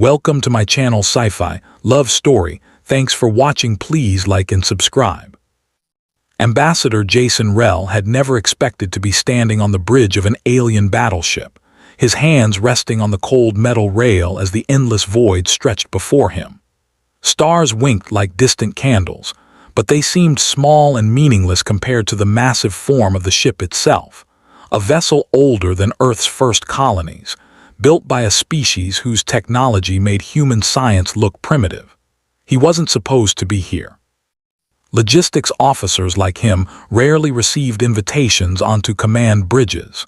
Welcome to my channel Sci-Fi Love Story. Thanks for watching. Please like and subscribe. Ambassador Jason Rell had never expected to be standing on the bridge of an alien battleship, his hands resting on the cold metal rail as the endless void stretched before him. Stars winked like distant candles, but they seemed small and meaningless compared to the massive form of the ship itself, a vessel older than Earth's first colonies, built by a species whose technology made human science look primitive. He wasn't supposed to be here. Logistics officers like him rarely received invitations onto command bridges.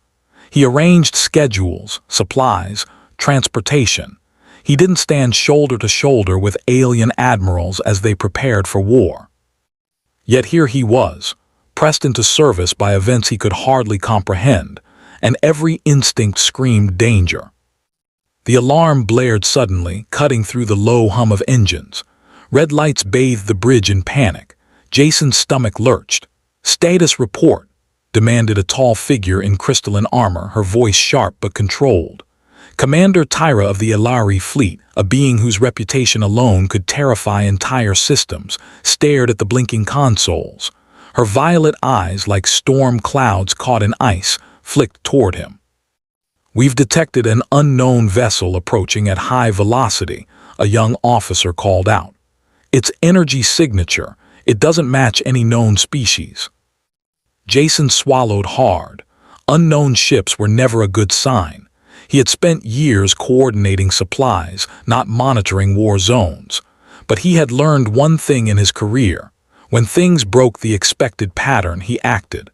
He arranged schedules, supplies, transportation. He didn't stand shoulder to shoulder with alien admirals as they prepared for war. Yet here he was, pressed into service by events he could hardly comprehend, and every instinct screamed danger. The alarm blared suddenly, cutting through the low hum of engines. Red lights bathed the bridge in panic. Jason's stomach lurched. "Status report," demanded a tall figure in crystalline armor, her voice sharp but controlled. Commander Tyra of the Ilari fleet, a being whose reputation alone could terrify entire systems, stared at the blinking consoles. Her violet eyes, like storm clouds caught in ice, flicked toward him. "We've detected an unknown vessel approaching at high velocity," a young officer called out. "Its energy signature, it doesn't match any known species." Jason swallowed hard. Unknown ships were never a good sign. He had spent years coordinating supplies, not monitoring war zones. But he had learned one thing in his career. When things broke the expected pattern, he acted.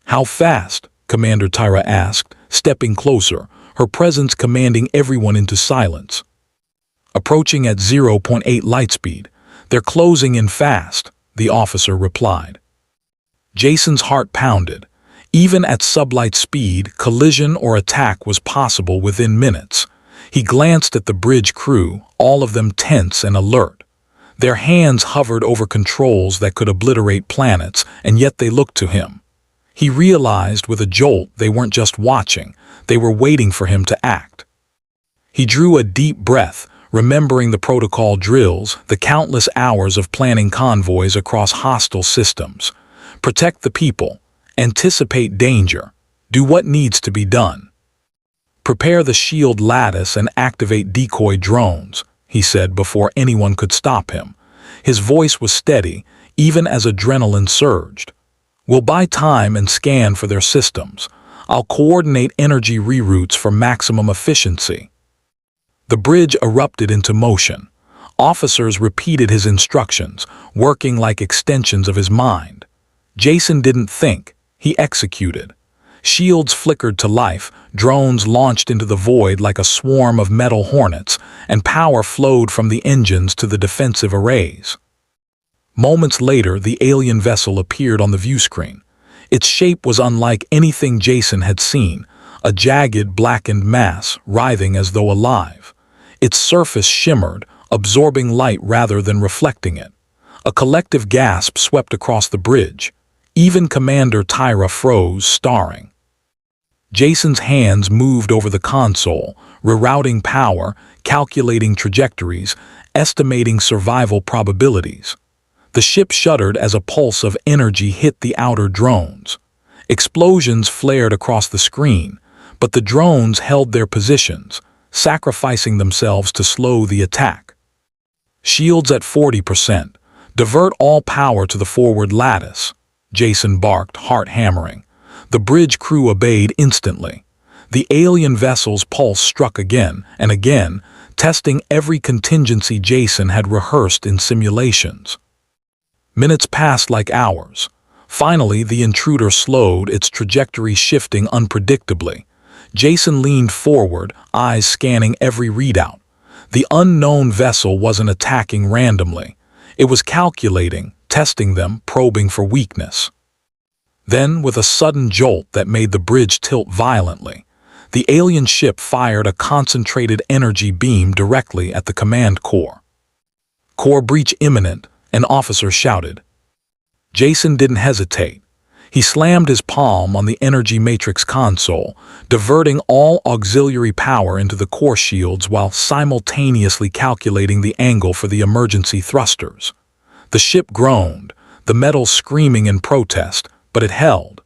"How fast?" Commander Tyra asked, stepping closer, her presence commanding everyone into silence. "Approaching at 0.8 lightspeed. They're closing in fast," the officer replied. Jason's heart pounded. Even at sublight speed, collision or attack was possible within minutes. He glanced at the bridge crew, all of them tense and alert. Their hands hovered over controls that could obliterate planets, and yet they looked to him. He realized with a jolt they weren't just watching, they were waiting for him to act. He drew a deep breath, remembering the protocol drills, the countless hours of planning convoys across hostile systems. Protect the people, anticipate danger, do what needs to be done. "Prepare the shield lattice and activate decoy drones," he said before anyone could stop him. His voice was steady, even as adrenaline surged. "We'll buy time and scan for their systems. I'll coordinate energy reroutes for maximum efficiency." The bridge erupted into motion. Officers repeated his instructions, working like extensions of his mind. Jason didn't think, he executed. Shields flickered to life, drones launched into the void like a swarm of metal hornets, and power flowed from the engines to the defensive arrays. Moments later, the alien vessel appeared on the view screen. Its shape was unlike anything Jason had seen, a jagged, blackened mass, writhing as though alive. Its surface shimmered, absorbing light rather than reflecting it. A collective gasp swept across the bridge. Even Commander Tyra froze, staring. Jason's hands moved over the console, rerouting power, calculating trajectories, estimating survival probabilities. The ship shuddered as a pulse of energy hit the outer drones. Explosions flared across the screen, but the drones held their positions, sacrificing themselves to slow the attack. "Shields at 40%. Divert all power to the forward lattice," Jason barked, heart hammering. The bridge crew obeyed instantly. The alien vessel's pulse struck again and again, testing every contingency Jason had rehearsed in simulations. Minutes passed like hours. Finally, the intruder slowed, its trajectory shifting unpredictably. Jason leaned forward, eyes scanning every readout. The unknown vessel wasn't attacking randomly. It was calculating, testing them, probing for weakness. Then, with a sudden jolt that made the bridge tilt violently, the alien ship fired a concentrated energy beam directly at the command core. "Core breach imminent," an officer shouted. Jason didn't hesitate. He slammed his palm on the energy matrix console, diverting all auxiliary power into the core shields while simultaneously calculating the angle for the emergency thrusters. The ship groaned, the metal screaming in protest, but it held.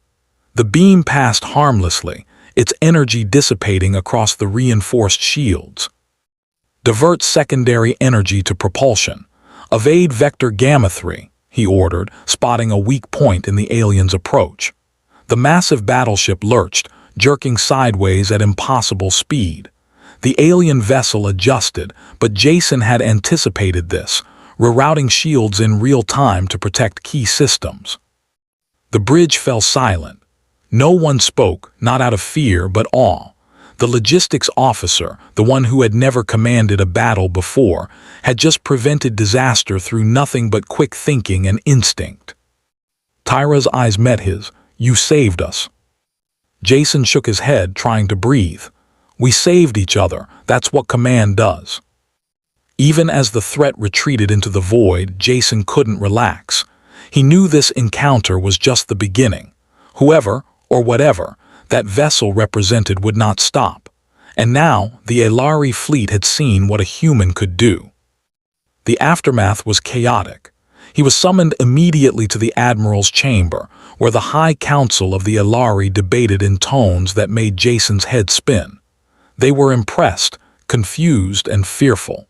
The beam passed harmlessly, its energy dissipating across the reinforced shields. Divert secondary energy to propulsion. Evade Vector Gamma 3, he ordered, spotting a weak point in the alien's approach. The massive battleship lurched, jerking sideways at impossible speed. The alien vessel adjusted, but Jason had anticipated this, rerouting shields in real time to protect key systems. The bridge fell silent. No one spoke, not out of fear but awe. The logistics officer, the one who had never commanded a battle before, had just prevented disaster through nothing but quick thinking and instinct. Tyra's eyes met his. "You saved us." Jason shook his head, trying to breathe. "We saved each other. That's what command does." Even as the threat retreated into the void, Jason couldn't relax. He knew this encounter was just the beginning. Whoever, or whatever, that vessel represented would not stop. And now, the Elari fleet had seen what a human could do. The aftermath was chaotic. He was summoned immediately to the Admiral's chamber, where the High Council of the Elari debated in tones that made Jason's head spin. They were impressed, confused, and fearful.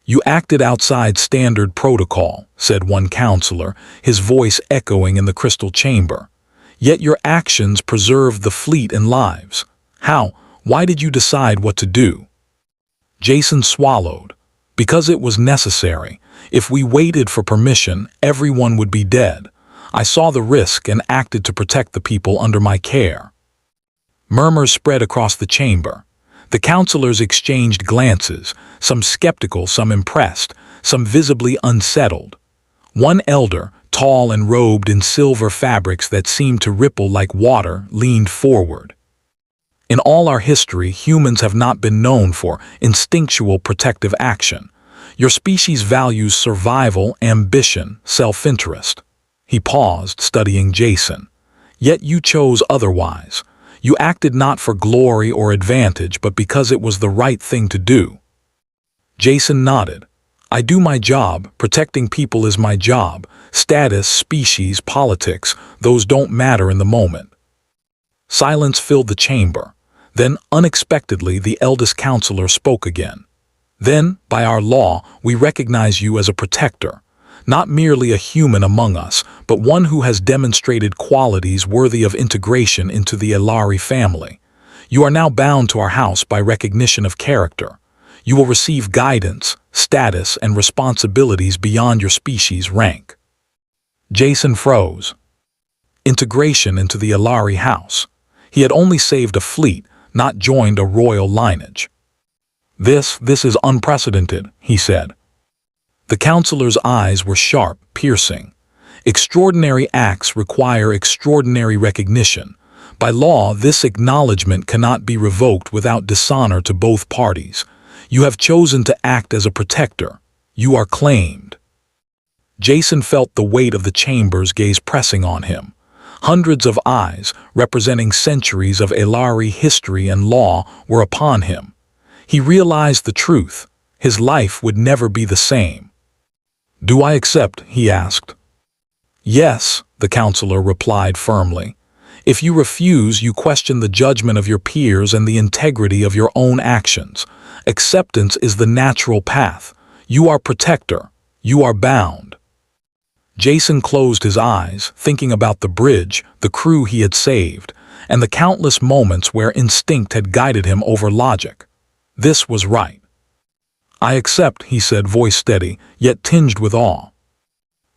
"You acted outside standard protocol," said one counselor, his voice echoing in the crystal chamber. "Yet your actions preserved the fleet and lives. How? Why did you decide what to do?" Jason swallowed. "Because it was necessary. If we waited for permission, everyone would be dead. I saw the risk and acted to protect the people under my care." Murmurs spread across the chamber. The counselors exchanged glances, some skeptical, some impressed, some visibly unsettled. One elder, tall and robed in silver fabrics that seemed to ripple like water, leaned forward. "In all our history, humans have not been known for instinctual protective action. Your species values survival, ambition, self-interest." He paused, studying Jason. "Yet you chose otherwise. You acted not for glory or advantage, but because it was the right thing to do." Jason nodded. "I do my job. Protecting people is my job. Status, species, politics, those don't matter in the moment." Silence filled the chamber. Then, unexpectedly, the eldest counselor spoke again. "Then, by our law, we recognize you as a protector. Not merely a human among us, but one who has demonstrated qualities worthy of integration into the Elari family. You are now bound to our house by recognition of character. You will receive guidance, status, and responsibilities beyond your species' rank." Jason froze. Integration into the Elari house. He had only saved a fleet, not joined a royal lineage. This is unprecedented," he said. The counselor's eyes were sharp, piercing. "Extraordinary acts require extraordinary recognition. By law, this acknowledgement cannot be revoked without dishonor to both parties. You have chosen to act as a protector. You are claimed." Jason felt the weight of the chamber's gaze pressing on him. Hundreds of eyes, representing centuries of Elari history and law, were upon him. He realized the truth. His life would never be the same. "Do I accept?" he asked. "Yes," the counselor replied firmly. "If you refuse, you question the judgment of your peers and the integrity of your own actions. Acceptance is the natural path. You are protector. You are bound." Jason closed his eyes, thinking about the bridge, the crew he had saved, and the countless moments where instinct had guided him over logic. This was right. "I accept," he said, voice steady, yet tinged with awe.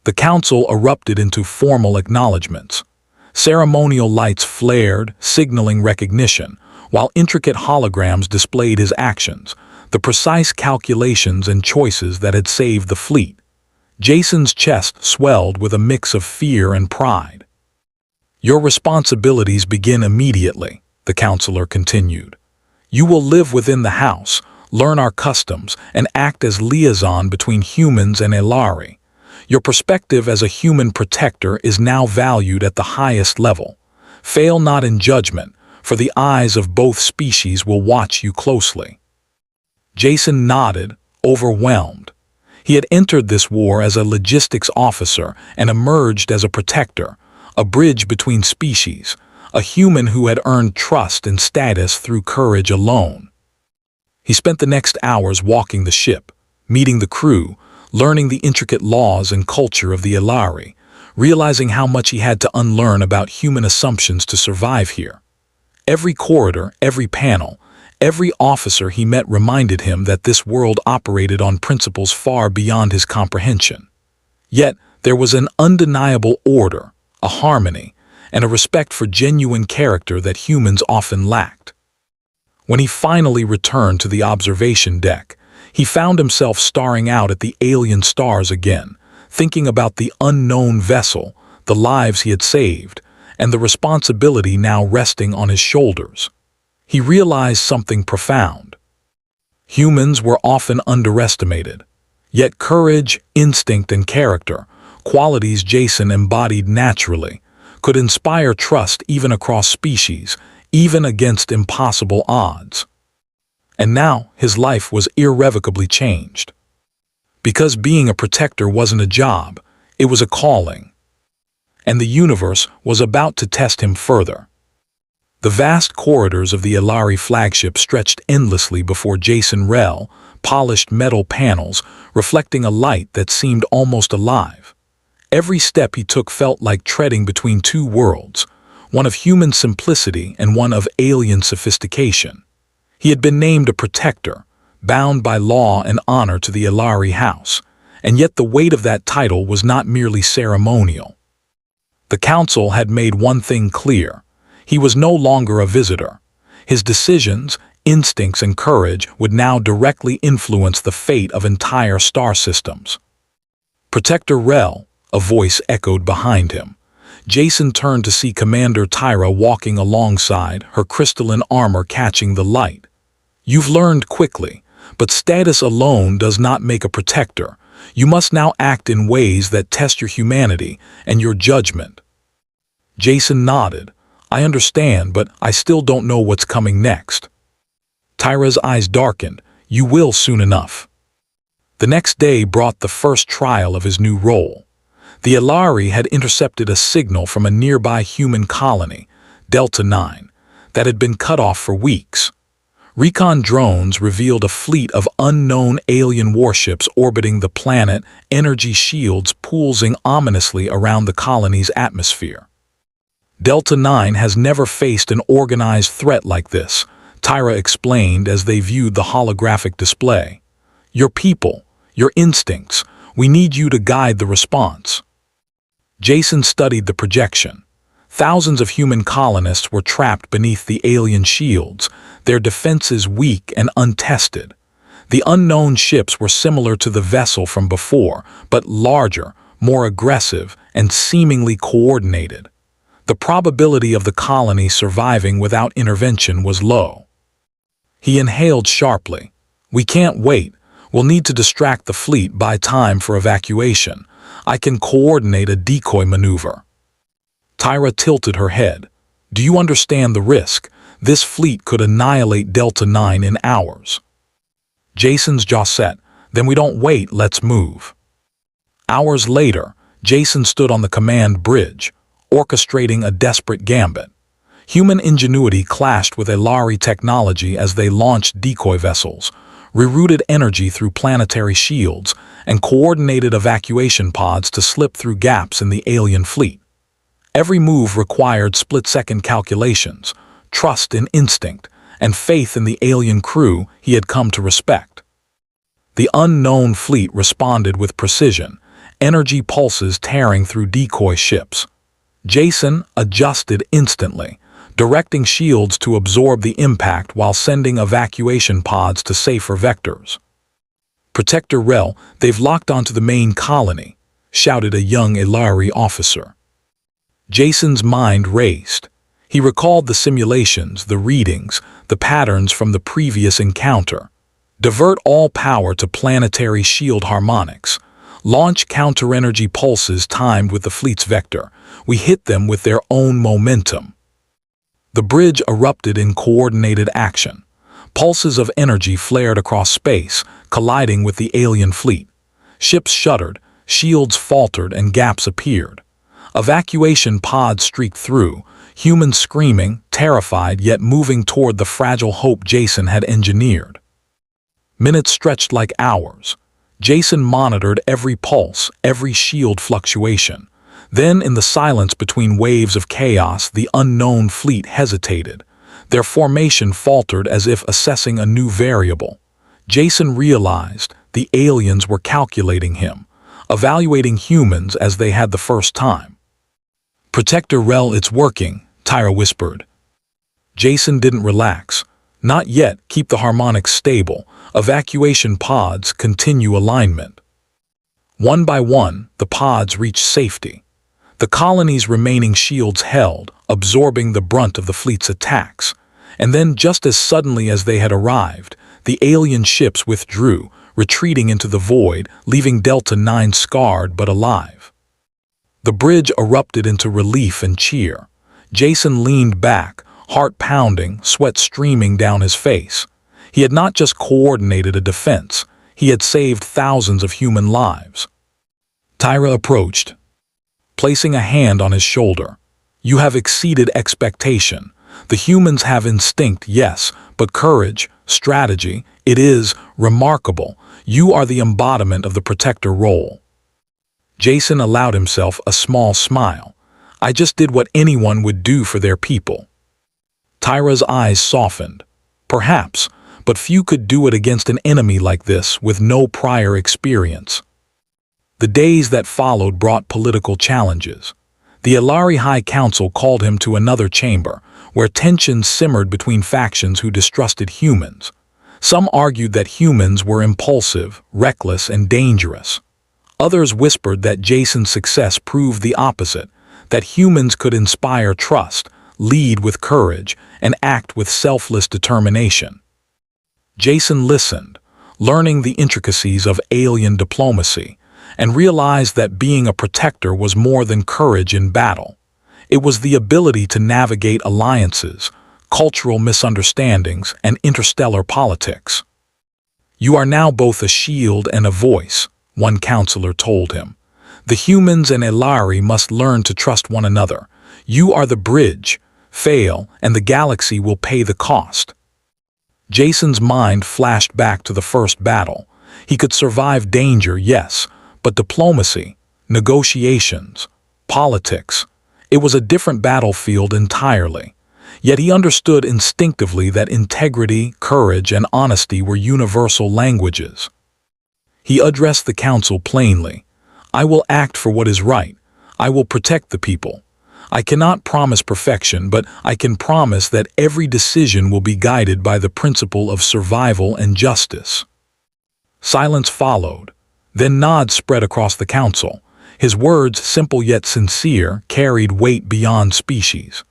The council erupted into formal acknowledgments. Ceremonial lights flared, signaling recognition, while intricate holograms displayed his actions, the precise calculations and choices that had saved the fleet. Jason's chest swelled with a mix of fear and pride. "Your responsibilities begin immediately," the counselor continued. "You will live within the house, learn our customs, and act as liaison between humans and Elari. Your perspective as a human protector is now valued at the highest level. Fail not in judgment, for the eyes of both species will watch you closely." Jason nodded, overwhelmed. He had entered this war as a logistics officer and emerged as a protector, a bridge between species, a human who had earned trust and status through courage alone. He spent the next hours walking the ship, meeting the crew, learning the intricate laws and culture of the Ilari, realizing how much he had to unlearn about human assumptions to survive here. Every corridor, every panel, every officer he met reminded him that this world operated on principles far beyond his comprehension. Yet, there was an undeniable order, a harmony, and a respect for genuine character that humans often lacked. When he finally returned to the observation deck, he found himself staring out at the alien stars again, thinking about the unknown vessel, the lives he had saved, and the responsibility now resting on his shoulders. He realized something profound. Humans were often underestimated, yet courage, instinct, and character, qualities Jason embodied naturally, could inspire trust even across species, even against impossible odds. And now his life was irrevocably changed. Because being a protector wasn't a job, it was a calling. And the universe was about to test him further. The vast corridors of the Ilari flagship stretched endlessly before Jason Rell, polished metal panels reflecting a light that seemed almost alive. Every step he took felt like treading between two worlds, one of human simplicity and one of alien sophistication. He had been named a protector, bound by law and honor to the Ilari house, and yet the weight of that title was not merely ceremonial. The council had made one thing clear: he was no longer a visitor. His decisions, instincts, and courage would now directly influence the fate of entire star systems. "Protector Rell," a voice echoed behind him. Jason turned to see Commander Tyra walking alongside, her crystalline armor catching the light. "You've learned quickly, but status alone does not make a protector. You must now act in ways that test your humanity and your judgment." Jason nodded. "I understand, but I still don't know what's coming next." Tyra's eyes darkened. "You will soon enough." The next day brought the first trial of his new role. The Ilari had intercepted a signal from a nearby human colony, Delta 9, that had been cut off for weeks. Recon drones revealed a fleet of unknown alien warships orbiting the planet, energy shields pulsing ominously around the colony's atmosphere. "Delta 9 has never faced an organized threat like this," Tyra explained as they viewed the holographic display. "Your people, your instincts, we need you to guide the response." Jason studied the projection. Thousands of human colonists were trapped beneath the alien shields, their defenses weak and untested. The unknown ships were similar to the vessel from before, but larger, more aggressive, and seemingly coordinated. The probability of the colony surviving without intervention was low. He inhaled sharply. "We can't wait. We'll need to distract the fleet by time for evacuation. I can coordinate a decoy maneuver." Tyra tilted her head. "Do you understand the risk? This fleet could annihilate Delta 9 in hours." Jason's jaw set. "Then we don't wait, let's move." Hours later, Jason stood on the command bridge, orchestrating a desperate gambit. Human ingenuity clashed with Ilari technology as they launched decoy vessels, rerouted energy through planetary shields, and coordinated evacuation pods to slip through gaps in the alien fleet. Every move required split-second calculations, trust in instinct, and faith in the alien crew he had come to respect. The unknown fleet responded with precision, energy pulses tearing through decoy ships. Jason adjusted instantly, directing shields to absorb the impact while sending evacuation pods to safer vectors. "Protector Rell, they've locked onto the main colony," shouted a young Ilari officer. Jason's mind raced. He recalled the simulations, the readings, the patterns from the previous encounter. Divert all power to planetary shield harmonics. Launch counter-energy pulses timed with the fleet's vector. We hit them with their own momentum. The bridge erupted in coordinated action. Pulses of energy flared across space, colliding with the alien fleet. Ships shuddered, shields faltered, and gaps appeared. Evacuation pods streaked through, humans screaming, terrified yet moving toward the fragile hope Jason had engineered. Minutes stretched like hours. Jason monitored every pulse, every shield fluctuation. Then, in the silence between waves of chaos, the unknown fleet hesitated. Their formation faltered as if assessing a new variable. Jason realized the aliens were calculating him, evaluating humans as they had the first time. "Protector Rel, it's working," Tyra whispered. Jason didn't relax. "Not yet, keep the harmonics stable. Evacuation pods continue alignment." One by one, the pods reached safety. The colony's remaining shields held, absorbing the brunt of the fleet's attacks. And then, just as suddenly as they had arrived, the alien ships withdrew, retreating into the void, leaving Delta 9 scarred but alive. The bridge erupted into relief and cheer. Jason leaned back, heart pounding, sweat streaming down his face. He had not just coordinated a defense, he had saved thousands of human lives. Tyra approached, placing a hand on his shoulder. "You have exceeded expectation. The humans have instinct, yes, but courage, strategy, it is remarkable. You are the embodiment of the protector role." Jason allowed himself a small smile. "I just did what anyone would do for their people." Tyra's eyes softened. "Perhaps, but few could do it against an enemy like this with no prior experience." The days that followed brought political challenges. The Ilari High Council called him to another chamber, where tensions simmered between factions who distrusted humans. Some argued that humans were impulsive, reckless, and dangerous. Others whispered that Jason's success proved the opposite, that humans could inspire trust, lead with courage, and act with selfless determination. Jason listened, learning the intricacies of alien diplomacy, and realized that being a protector was more than courage in battle. It was the ability to navigate alliances, cultural misunderstandings, and interstellar politics. "You are now both a shield and a voice," one counselor told him. "The humans and Ilari must learn to trust one another. You are the bridge. Fail, and the galaxy will pay the cost." Jason's mind flashed back to the first battle. He could survive danger, yes, but diplomacy, negotiations, politics, it was a different battlefield entirely. Yet he understood instinctively that integrity, courage, and honesty were universal languages. He addressed the council plainly. "I will act for what is right. I will protect the people. I cannot promise perfection, but I can promise that every decision will be guided by the principle of survival and justice." Silence followed. Then nods spread across the council. His words, simple yet sincere, carried weight beyond species.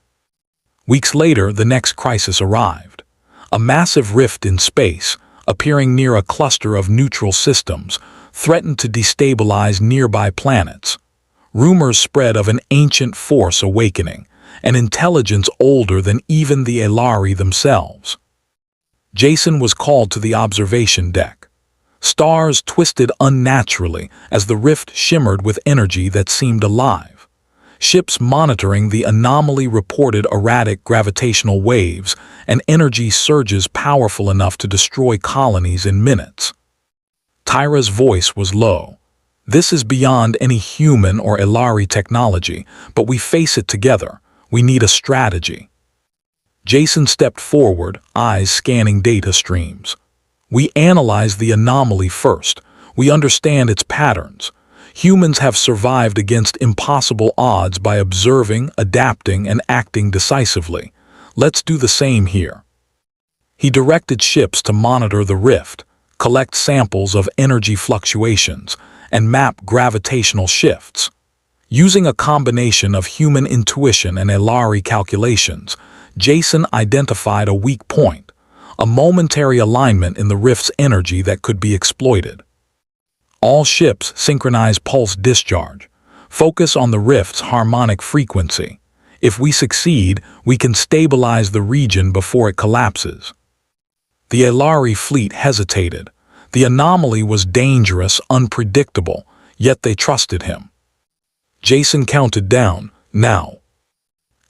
Weeks later, the next crisis arrived. A massive rift in space, appearing near a cluster of neutral systems, threatened to destabilize nearby planets. Rumors spread of an ancient force awakening, an intelligence older than even the Ilari themselves. Jason was called to the observation deck. Stars twisted unnaturally as the rift shimmered with energy that seemed alive. Ships monitoring the anomaly reported erratic gravitational waves and energy surges powerful enough to destroy colonies in minutes. Tyra's voice was low. "This is beyond any human or Ilari technology, but we face it together. We need a strategy." Jason stepped forward, eyes scanning data streams. "We analyze the anomaly first. We understand its patterns. Humans have survived against impossible odds by observing, adapting, and acting decisively. Let's do the same here." He directed ships to monitor the rift, collect samples of energy fluctuations, and map gravitational shifts. Using a combination of human intuition and Ilari calculations, Jason identified a weak point, a momentary alignment in the rift's energy that could be exploited. All ships synchronize pulse discharge. Focus on the rift's harmonic frequency. If we succeed, we can stabilize the region before it collapses. The Elari fleet hesitated. The anomaly was dangerous, unpredictable, yet they trusted him. Jason counted down. Now.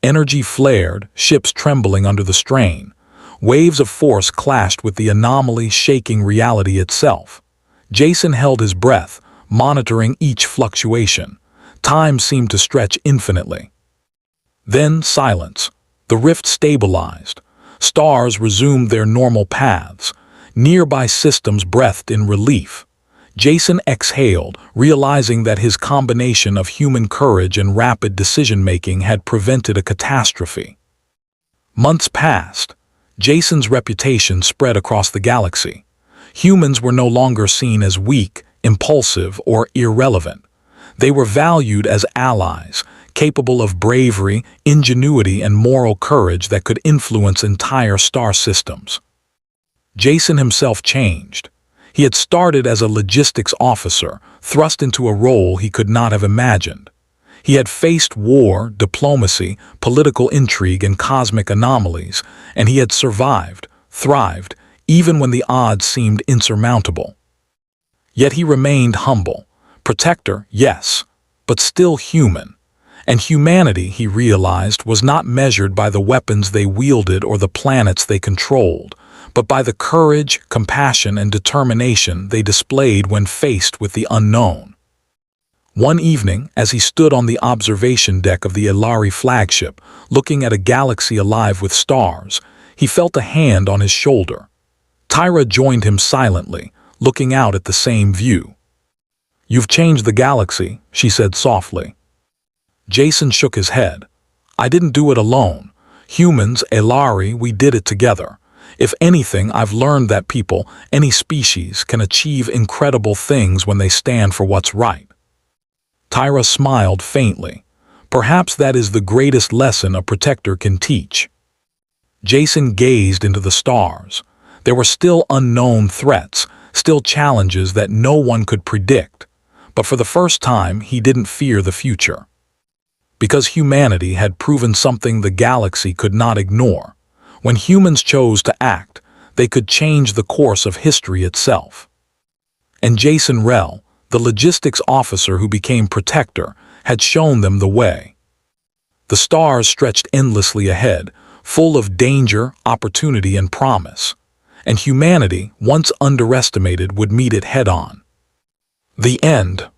Energy flared, ships trembling under the strain. Waves of force clashed with the anomaly, shaking reality itself. Jason held his breath, monitoring each fluctuation. Time seemed to stretch infinitely. Then silence. The rift stabilized. Stars resumed their normal paths. Nearby systems breathed in relief. Jason exhaled, realizing that his combination of human courage and rapid decision-making had prevented a catastrophe. Months passed. Jason's reputation spread across the galaxy. Humans were no longer seen as weak, impulsive, or irrelevant. They were valued as allies, capable of bravery, ingenuity, and moral courage that could influence entire star systems. Jason himself changed. He had started as a logistics officer, thrust into a role he could not have imagined. He had faced war, diplomacy, political intrigue, and cosmic anomalies, and he had survived, thrived, even when the odds seemed insurmountable. Yet he remained humble. Protector, yes, but still human. And humanity, he realized, was not measured by the weapons they wielded or the planets they controlled, but by the courage, compassion, and determination they displayed when faced with the unknown. One evening, as he stood on the observation deck of the Elari flagship, looking at a galaxy alive with stars, he felt a hand on his shoulder. Tyra joined him silently, looking out at the same view. "You've changed the galaxy," she said softly. Jason shook his head. "I didn't do it alone. Humans, Elari, we did it together. If anything, I've learned that people, any species, can achieve incredible things when they stand for what's right." Tyra smiled faintly. Perhaps that is the greatest lesson a protector can teach. Jason gazed into the stars. There were still unknown threats, still challenges that no one could predict. But for the first time, he didn't fear the future. Because humanity had proven something the galaxy could not ignore. When humans chose to act, they could change the course of history itself. And Jason Rell, the logistics officer who became protector, had shown them the way. The stars stretched endlessly ahead, full of danger, opportunity, and promise. And humanity, once underestimated, would meet it head-on. The end.